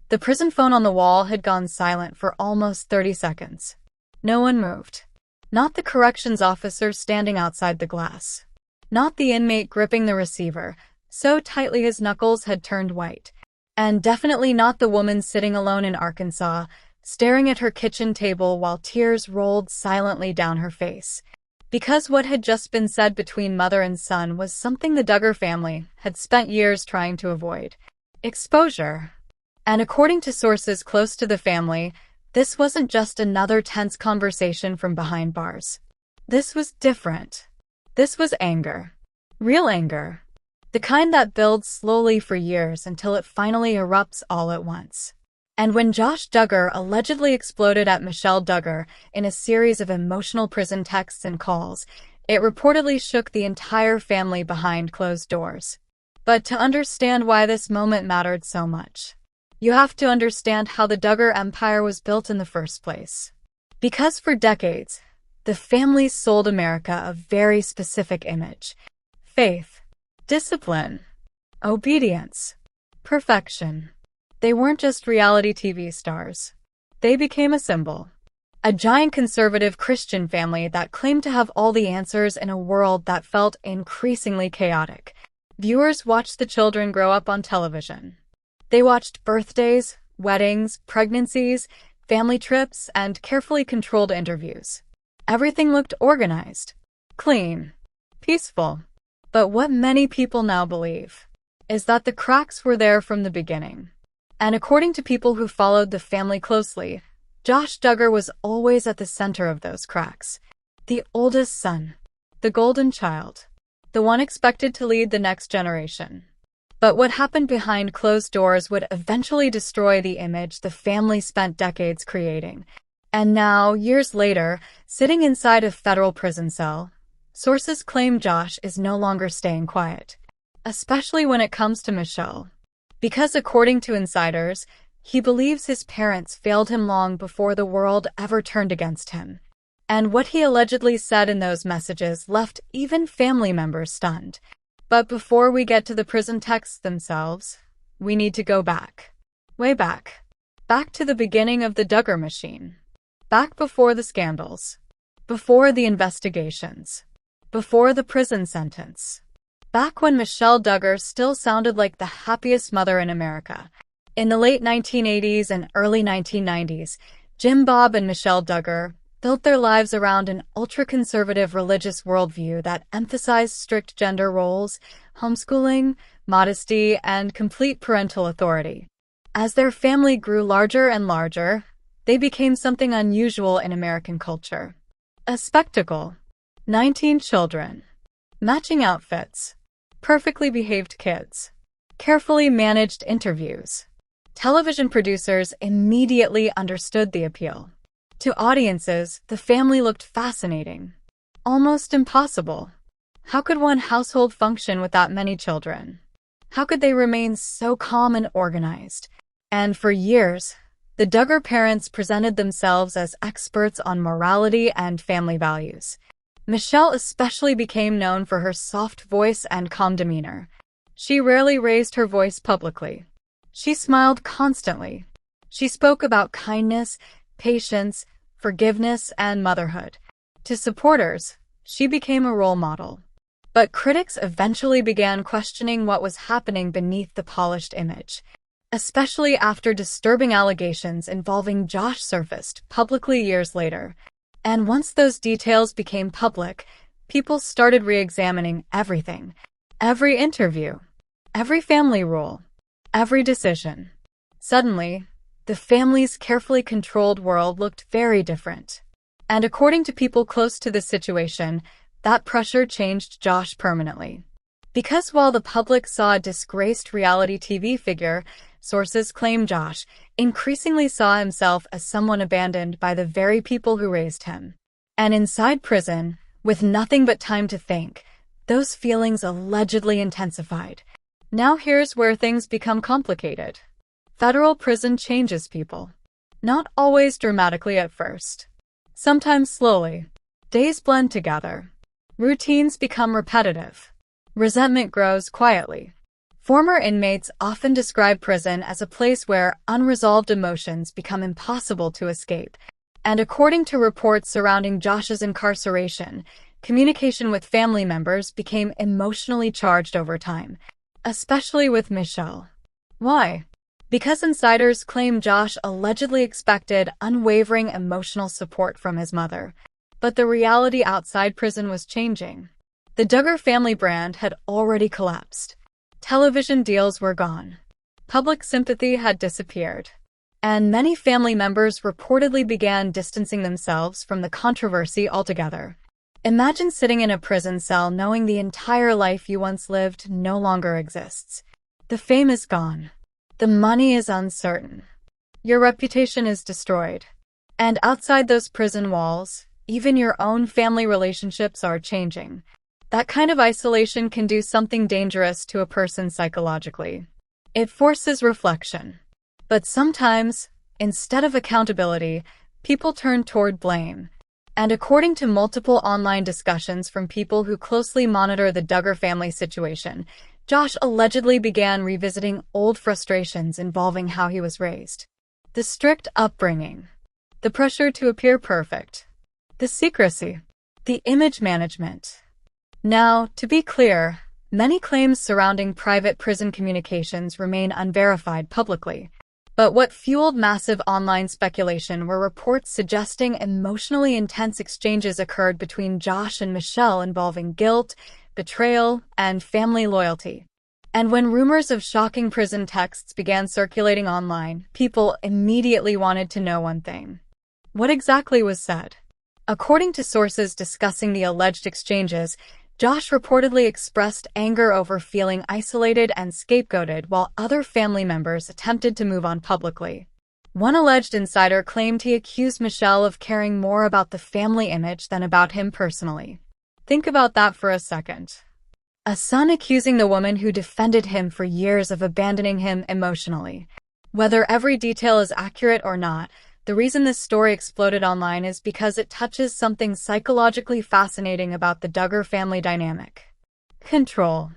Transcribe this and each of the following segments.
The prison phone on the wall had gone silent for almost 30 seconds. No one moved. Not the corrections officer standing outside the glass. Not the inmate gripping the receiver, so tightly his knuckles had turned white. And definitely not the woman sitting alone in Arkansas, staring at her kitchen table while tears rolled silently down her face. Because what had just been said between mother and son was something the Duggar family had spent years trying to avoid. Exposure. And according to sources close to the family, this wasn't just another tense conversation from behind bars. This was different. This was anger. Real anger. The kind that builds slowly for years until it finally erupts all at once. And when Josh Duggar allegedly exploded at Michelle Duggar in a series of emotional prison texts and calls, it reportedly shook the entire family behind closed doors. But to understand why this moment mattered so much, you have to understand how the Duggar empire was built in the first place. Because for decades, the family sold America a very specific image. Faith, discipline, obedience, perfection. They weren't just reality TV stars. They became a symbol. A giant conservative Christian family that claimed to have all the answers in a world that felt increasingly chaotic. Viewers watched the children grow up on television. They watched birthdays, weddings, pregnancies, family trips, and carefully controlled interviews. Everything looked organized, clean, peaceful. But what many people now believe is that the cracks were there from the beginning. And according to people who followed the family closely, Josh Duggar was always at the center of those cracks. The oldest son, the golden child, the one expected to lead the next generation. But what happened behind closed doors would eventually destroy the image the family spent decades creating. And now, years later, sitting inside a federal prison cell, sources claim Josh is no longer staying quiet, especially when it comes to Michelle. Because according to insiders, he believes his parents failed him long before the world ever turned against him. And what he allegedly said in those messages left even family members stunned. But before we get to the prison texts themselves, we need to go back. Way back. Back to the beginning of the Duggar machine. Back before the scandals. Before the investigations. Before the prison sentence. Back when Michelle Duggar still sounded like the happiest mother in America. In the late 1980s and early 1990s, Jim Bob and Michelle Duggar built their lives around an ultra-conservative religious worldview that emphasized strict gender roles, homeschooling, modesty, and complete parental authority. As their family grew larger and larger, they became something unusual in American culture. A spectacle. 19 children. Matching outfits. Perfectly behaved kids. Carefully managed interviews. Television producers immediately understood the appeal. To audiences, the family looked fascinating. Almost impossible. How could one household function with that many children? How could they remain so calm and organized? And for years, the Duggar parents presented themselves as experts on morality and family values. Michelle especially became known for her soft voice and calm demeanor. She rarely raised her voice publicly. She smiled constantly. She spoke about kindness, patience, forgiveness, and motherhood. To supporters, she became a role model. But critics eventually began questioning what was happening beneath the polished image, especially after disturbing allegations involving Josh surfaced publicly years later. And once those details became public, people started re-examining everything. Every interview. Every family rule. Every decision. Suddenly, the family's carefully controlled world looked very different. And according to people close to the situation, that pressure changed Josh permanently. Because while the public saw a disgraced reality TV figure, sources claim Josh increasingly saw himself as someone abandoned by the very people who raised him. And inside prison, with nothing but time to think, those feelings allegedly intensified. Now here's where things become complicated. Federal prison changes people. Not always dramatically at first. Sometimes slowly. Days blend together. Routines become repetitive. Resentment grows quietly. Former inmates often describe prison as a place where unresolved emotions become impossible to escape, and according to reports surrounding Josh's incarceration, communication with family members became emotionally charged over time, especially with Michelle. Why? Because insiders claim Josh allegedly expected unwavering emotional support from his mother. But the reality outside prison was changing. The Duggar family brand had already collapsed. Television deals were gone. Public sympathy had disappeared. And many family members reportedly began distancing themselves from the controversy altogether. Imagine sitting in a prison cell knowing the entire life you once lived no longer exists. The fame is gone. The money is uncertain. Your reputation is destroyed. And outside those prison walls, even your own family relationships are changing. That kind of isolation can do something dangerous to a person psychologically. It forces reflection. But sometimes, instead of accountability, people turn toward blame. And according to multiple online discussions from people who closely monitor the Duggar family situation, Josh allegedly began revisiting old frustrations involving how he was raised. The strict upbringing, the pressure to appear perfect, the secrecy, the image management. Now, to be clear, many claims surrounding private prison communications remain unverified publicly. But what fueled massive online speculation were reports suggesting emotionally intense exchanges occurred between Josh and Michelle involving guilt, betrayal, and family loyalty. And when rumors of shocking prison texts began circulating online, people immediately wanted to know one thing. What exactly was said? According to sources discussing the alleged exchanges, Josh reportedly expressed anger over feeling isolated and scapegoated while other family members attempted to move on publicly. One alleged insider claimed he accused Michelle of caring more about the family image than about him personally. Think about that for a second. A son accusing the woman who defended him for years of abandoning him emotionally. Whether every detail is accurate or not, the reason this story exploded online is because it touches something psychologically fascinating about the Duggar family dynamic. Control.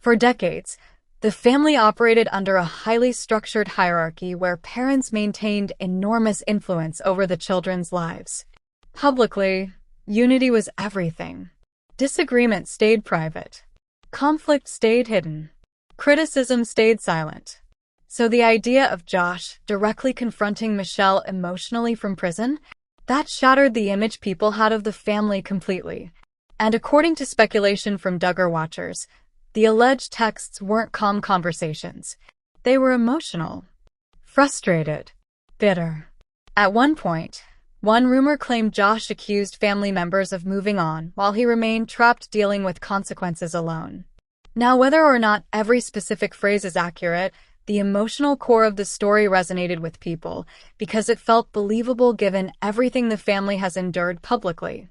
For decades, the family operated under a highly structured hierarchy where parents maintained enormous influence over the children's lives. Publicly, unity was everything. Disagreement stayed private. Conflict stayed hidden. Criticism stayed silent. So the idea of Josh directly confronting Michelle emotionally from prison, that shattered the image people had of the family completely. And according to speculation from Duggar watchers, the alleged texts weren't calm conversations. They were emotional, frustrated, bitter. At one point, one rumor claimed Josh accused family members of moving on while he remained trapped dealing with consequences alone. Now, whether or not every specific phrase is accurate, the emotional core of the story resonated with people because it felt believable given everything the family has endured publicly.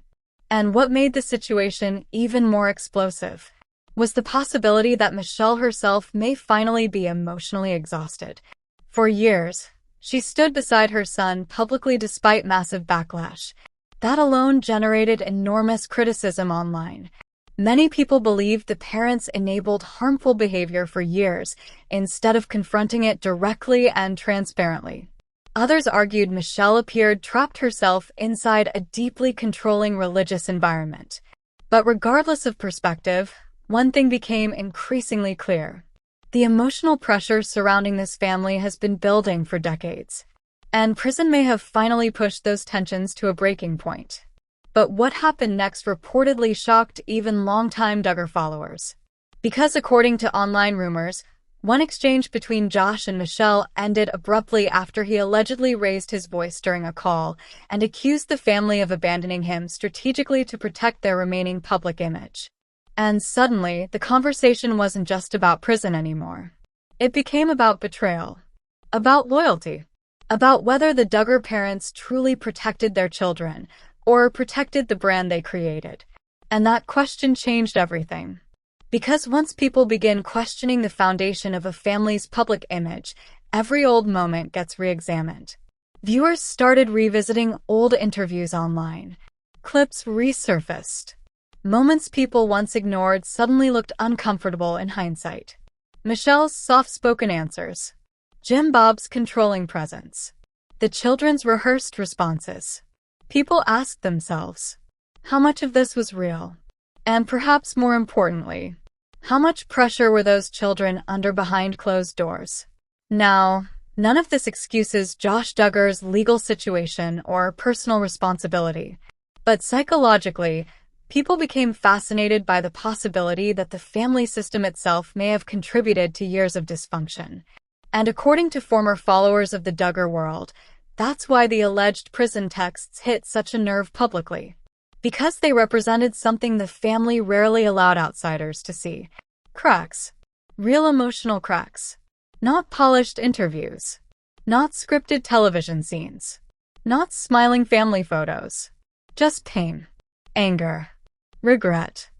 And what made the situation even more explosive was the possibility that Michelle herself may finally be emotionally exhausted. For years, she stood beside her son publicly despite massive backlash. That alone generated enormous criticism online. Many people believed the parents enabled harmful behavior for years instead of confronting it directly and transparently. Others argued Michelle appeared trapped herself inside a deeply controlling religious environment. But regardless of perspective, one thing became increasingly clear. The emotional pressure surrounding this family has been building for decades. And prison may have finally pushed those tensions to a breaking point. But what happened next reportedly shocked even longtime Duggar followers. Because according to online rumors, one exchange between Josh and Michelle ended abruptly after he allegedly raised his voice during a call and accused the family of abandoning him strategically to protect their remaining public image. And suddenly, the conversation wasn't just about prison anymore. It became about betrayal, about loyalty, about whether the Duggar parents truly protected their children or protected the brand they created. And that question changed everything. Because once people begin questioning the foundation of a family's public image, every old moment gets re-examined. Viewers started revisiting old interviews online. Clips resurfaced. Moments people once ignored suddenly looked uncomfortable in hindsight. Michelle's soft-spoken answers. Jim Bob's controlling presence. The children's rehearsed responses. People asked themselves, how much of this was real? And perhaps more importantly, how much pressure were those children under behind closed doors? Now, none of this excuses Josh Duggar's legal situation or personal responsibility, but psychologically, people became fascinated by the possibility that the family system itself may have contributed to years of dysfunction. And according to former followers of the Duggar world, that's why the alleged prison texts hit such a nerve publicly. Because they represented something the family rarely allowed outsiders to see. Cracks. Real emotional cracks. Not polished interviews. Not scripted television scenes. Not smiling family photos. Just pain. Anger. Regret.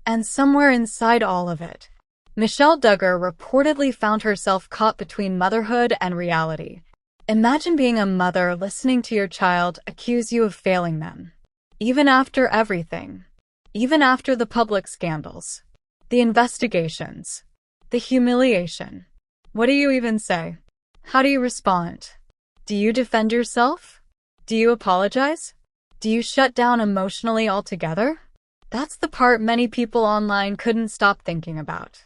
And somewhere inside all of it, Michelle Duggar reportedly found herself caught between motherhood and reality. Imagine being a mother listening to your child accuse you of failing them. Even after everything. Even after the public scandals. The investigations. The humiliation. What do you even say? How do you respond? Do you defend yourself? Do you apologize? Do you shut down emotionally altogether? That's the part many people online couldn't stop thinking about.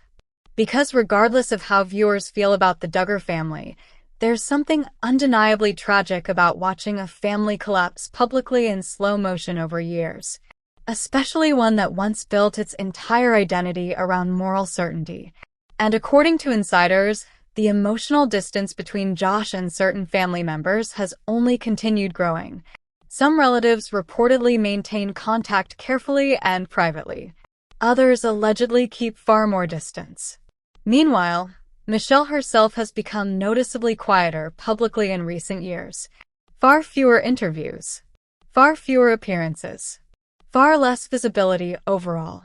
Because regardless of how viewers feel about the Duggar family, there's something undeniably tragic about watching a family collapse publicly in slow motion over years, especially one that once built its entire identity around moral certainty. And according to insiders, the emotional distance between Josh and certain family members has only continued growing. Some relatives reportedly maintain contact carefully and privately. Others allegedly keep far more distance. Meanwhile, Michelle herself has become noticeably quieter publicly in recent years. Far fewer interviews. Far fewer appearances. Far less visibility overall.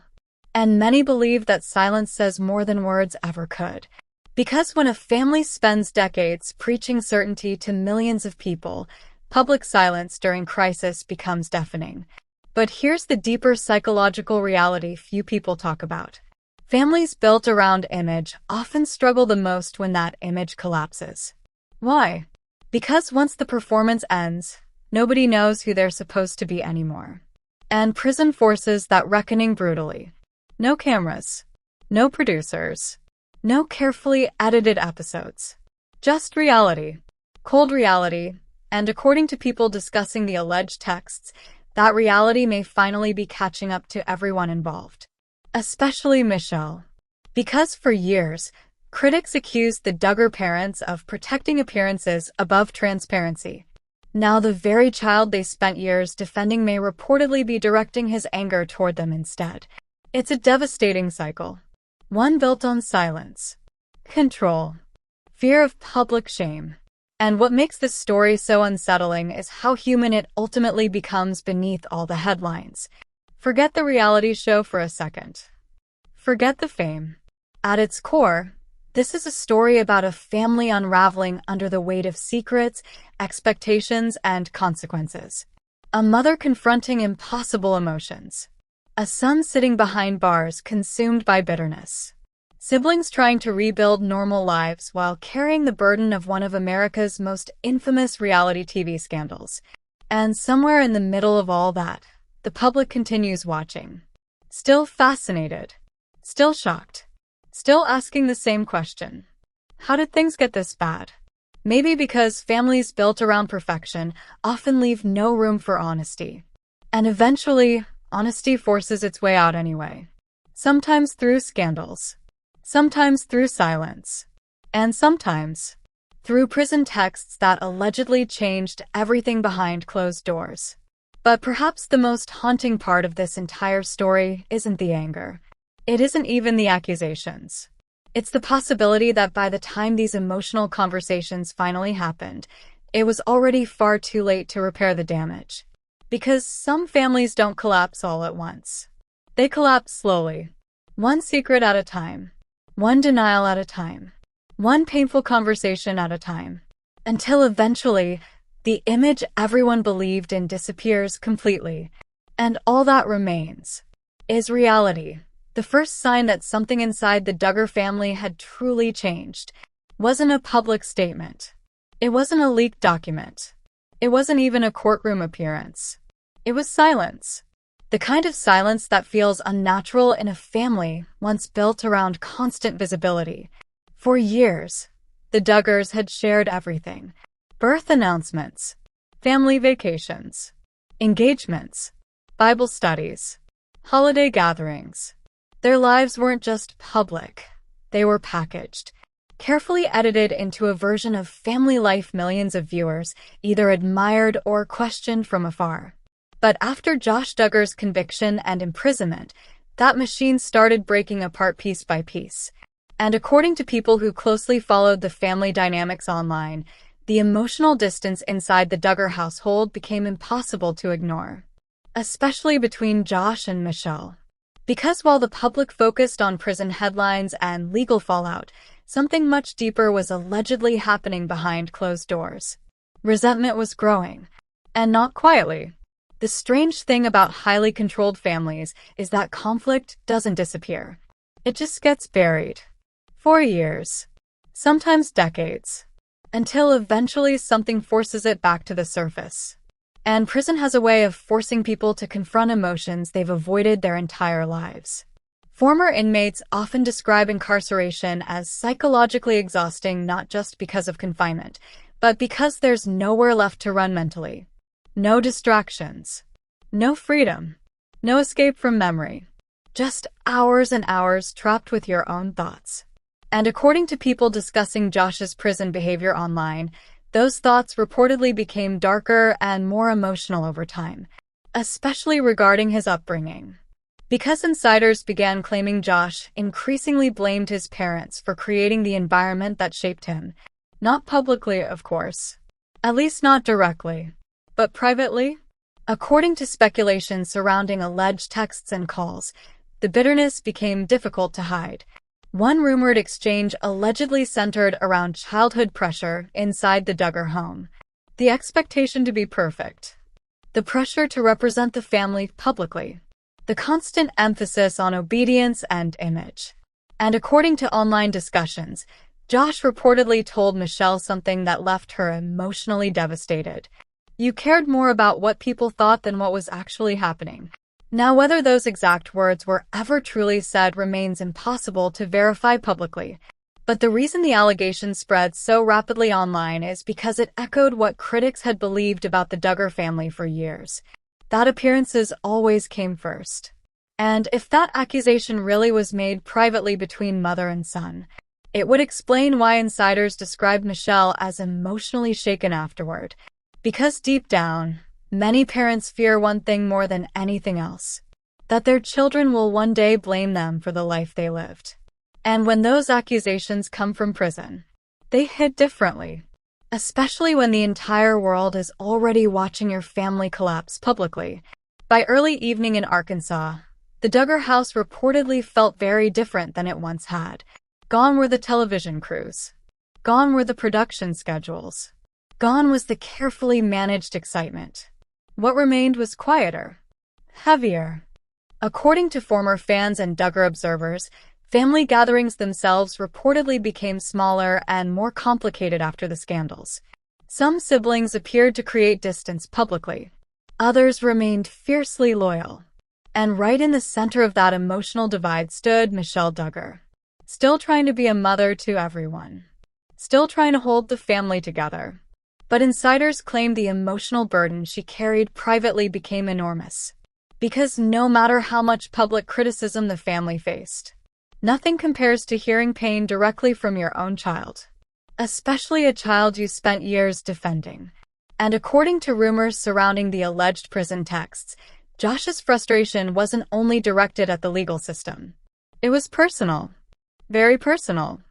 And many believe that silence says more than words ever could. Because when a family spends decades preaching certainty to millions of people, public silence during crisis becomes deafening. But here's the deeper psychological reality few people talk about. Families built around image often struggle the most when that image collapses. Why? Because once the performance ends, nobody knows who they're supposed to be anymore. And prison forces that reckoning brutally. No cameras. No producers. No carefully edited episodes. Just reality. Cold reality. And according to people discussing the alleged texts, that reality may finally be catching up to everyone involved. Especially Michelle. Because for years, critics accused the Duggar parents of protecting appearances above transparency. Now the very child they spent years defending may reportedly be directing his anger toward them instead. It's a devastating cycle. One built on silence, control, fear of public shame. And what makes this story so unsettling is how human it ultimately becomes beneath all the headlines. Forget the reality show for a second. Forget the fame. At its core, this is a story about a family unraveling under the weight of secrets, expectations, and consequences. A mother confronting impossible emotions. A son sitting behind bars consumed by bitterness. Siblings trying to rebuild normal lives while carrying the burden of one of America's most infamous reality TV scandals. And somewhere in the middle of all that, the public continues watching. Still fascinated. Still shocked. Still asking the same question. How did things get this bad? Maybe because families built around perfection often leave no room for honesty. And eventually, honesty forces its way out anyway. Sometimes through scandals. Sometimes through silence. And sometimes through prison texts that allegedly changed everything behind closed doors. But perhaps the most haunting part of this entire story isn't the anger. It isn't even the accusations. It's the possibility that by the time these emotional conversations finally happened, it was already far too late to repair the damage. Because some families don't collapse all at once. They collapse slowly. One secret at a time. One denial at a time. One painful conversation at a time. Until eventually, the image everyone believed in disappears completely. And all that remains is reality. The first sign that something inside the Duggar family had truly changed wasn't a public statement. It wasn't a leaked document. It wasn't even a courtroom appearance. It was silence. The kind of silence that feels unnatural in a family once built around constant visibility. For years, the Duggars had shared everything. Birth announcements, family vacations, engagements, Bible studies, holiday gatherings. Their lives weren't just public. They were packaged, carefully edited into a version of family life millions of viewers either admired or questioned from afar. But after Josh Duggar's conviction and imprisonment, that machine started breaking apart piece by piece. And according to people who closely followed the family dynamics online, the emotional distance inside the Duggar household became impossible to ignore, especially between Josh and Michelle. Because while the public focused on prison headlines and legal fallout, something much deeper was allegedly happening behind closed doors. Resentment was growing, and not quietly. The strange thing about highly controlled families is that conflict doesn't disappear. It just gets buried. For years, sometimes decades, until eventually something forces it back to the surface. And prison has a way of forcing people to confront emotions they've avoided their entire lives. Former inmates often describe incarceration as psychologically exhausting not just because of confinement, but because there's nowhere left to run mentally. No distractions. No freedom. No escape from memory. Just hours and hours trapped with your own thoughts. And according to people discussing Josh's prison behavior online, those thoughts reportedly became darker and more emotional over time, especially regarding his upbringing. Because insiders began claiming Josh increasingly blamed his parents for creating the environment that shaped him. Not publicly, of course. At least not directly. But privately? According to speculation surrounding alleged texts and calls, the bitterness became difficult to hide. One rumored exchange allegedly centered around childhood pressure inside the Duggar home. The expectation to be perfect. The pressure to represent the family publicly. The constant emphasis on obedience and image. And according to online discussions, Josh reportedly told Michelle something that left her emotionally devastated. You cared more about what people thought than what was actually happening. Now, whether those exact words were ever truly said remains impossible to verify publicly. But the reason the allegations spread so rapidly online is because it echoed what critics had believed about the Duggar family for years. That appearances always came first. And if that accusation really was made privately between mother and son, it would explain why insiders described Michelle as emotionally shaken afterward. Because deep down, many parents fear one thing more than anything else, that their children will one day blame them for the life they lived. And when those accusations come from prison, they hit differently, especially when the entire world is already watching your family collapse publicly. By early evening in Arkansas, the Duggar house reportedly felt very different than it once had. Gone were the television crews. Gone were the production schedules. Gone was the carefully managed excitement. What remained was quieter, heavier. According to former fans and Duggar observers, family gatherings themselves reportedly became smaller and more complicated after the scandals. Some siblings appeared to create distance publicly. Others remained fiercely loyal. And right in the center of that emotional divide stood Michelle Duggar, still trying to be a mother to everyone, still trying to hold the family together. But insiders claimed the emotional burden she carried privately became enormous. Because no matter how much public criticism the family faced, nothing compares to hearing pain directly from your own child, especially a child you spent years defending. And according to rumors surrounding the alleged prison texts, Josh's frustration wasn't only directed at the legal system. It was personal. Very personal.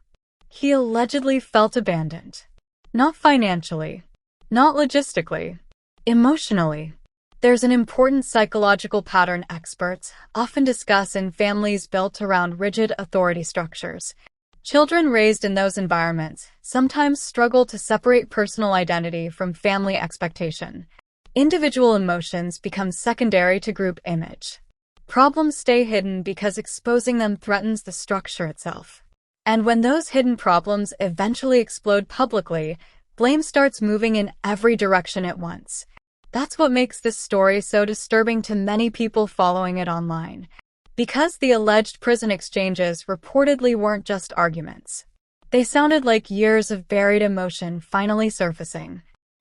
He allegedly felt abandoned. Not financially. Not logistically. Emotionally. There's an important psychological pattern experts often discuss in families built around rigid authority structures. Children raised in those environments sometimes struggle to separate personal identity from family expectation. Individual emotions become secondary to group image. Problems stay hidden because exposing them threatens the structure itself. And when those hidden problems eventually explode publicly, blame starts moving in every direction at once. That's what makes this story so disturbing to many people following it online. Because the alleged prison exchanges reportedly weren't just arguments. They sounded like years of buried emotion finally surfacing.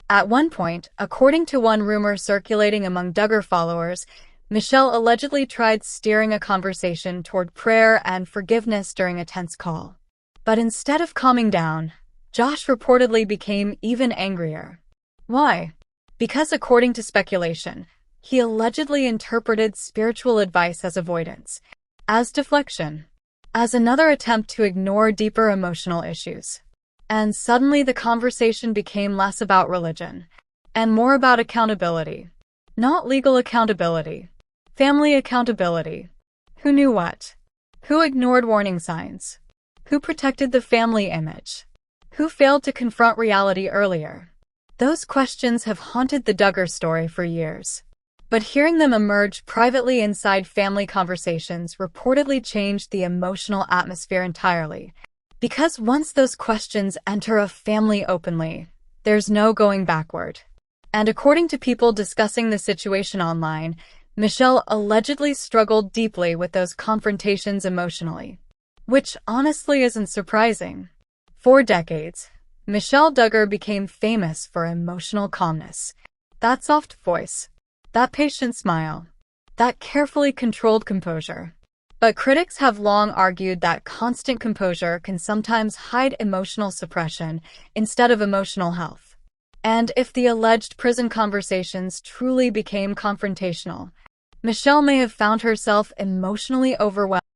At one point, according to one rumor circulating among Duggar followers, Michelle allegedly tried steering a conversation toward prayer and forgiveness during a tense call. But instead of calming down, Josh reportedly became even angrier. Why? Because according to speculation, he allegedly interpreted spiritual advice as avoidance, as deflection, as another attempt to ignore deeper emotional issues. And suddenly the conversation became less about religion and more about accountability. Not legal accountability. Family accountability. Who knew what? Who ignored warning signs? Who protected the family image? Who failed to confront reality earlier? Those questions have haunted the Duggar story for years. But hearing them emerge privately inside family conversations reportedly changed the emotional atmosphere entirely. Because once those questions enter a family openly, there's no going backward. And according to people discussing the situation online, Michelle allegedly struggled deeply with those confrontations emotionally. Which honestly isn't surprising. For decades, Michelle Duggar became famous for emotional calmness. That soft voice, that patient smile, that carefully controlled composure. But critics have long argued that constant composure can sometimes hide emotional suppression instead of emotional health. And if the alleged prison conversations truly became confrontational, Michelle may have found herself emotionally overwhelmed